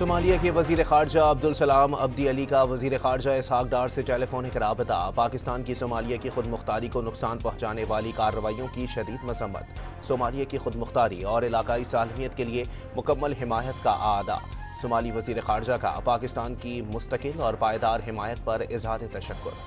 Somalia के वजीर खारजा अब्दुल सलाम अब्दी अली का वजीर खारजा इसहाक डार से टेलीफोनिक राबता। पाकिस्तान की सोमालिया की खुद मुख्तारी को नुकसान पहुंचाने वाली कार्रवाइयों की शदीद मजम्मत। सोमालिया की खुद मुख्तारी और इलाकाई सालमियत के लिए मुकम्मल हिमायत का आदा। सोमाली वजीर खारजा का पाकिस्तान की मुस्तकिल और पायदार हिमायत पर इजहार तशक्कुर।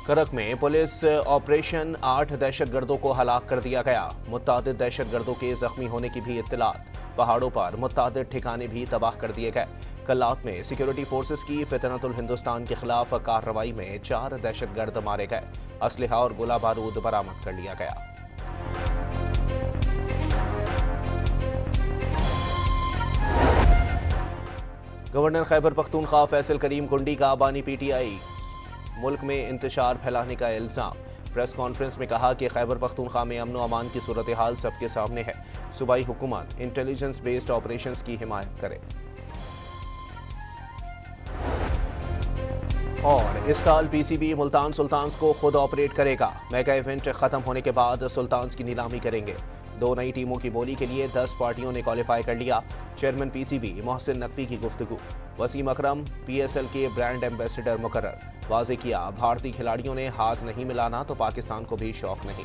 करक में पुलिस ऑपरेशन 8 दहशतगर्दों को हलाक कर दिया गया। मुत्तादिद दहशतगर्दों के जख्मी होने की भी इत्तलात। पहाड़ों पर मुत्तादिद ठिकाने भी तबाह कर दिए गए। कल्लात में सिक्योरिटी फोर्सेस की फितनतुल हिंदुस्तान के खिलाफ कार्रवाई में 4 दहशतगर्द मारे गए। असलहा और गोला बारूद बरामद कर लिया गया। गवर्नर खैबर पख्तूनख्वा फैसल करीम कुंडी का बानी PTI मुल्क में इंतशार फैलाने का इल्ज़ाम। प्रेस कॉन्फ्रेंस में कहा कि खैबर पख्तूनख्वा में अमन व अमान की सूरत हाल सबके सामने है। सूबाई हुकूमत इंटेलिजेंस बेस्ड ऑपरेशंस की हिमायत करे। और इस साल PCB मुल्तान सुल्तान्स को खुद ऑपरेट करेगा। मेगा इवेंट खत्म होने के बाद सुल्तान्स की नीलामी करेंगे। 2 नई टीमों की बोली के लिए 10 पार्टियों ने क्वालिफाई कर लिया। चेयरमैन PCB मोहसिन नकवी की गुफ्तगू। वसीम अकरम PSL के ब्रांड एम्बेसडर मुकर्रर। वाज़े किया भारतीय खिलाड़ियों ने हाथ नहीं मिलाना तो पाकिस्तान को भी शौक नहीं।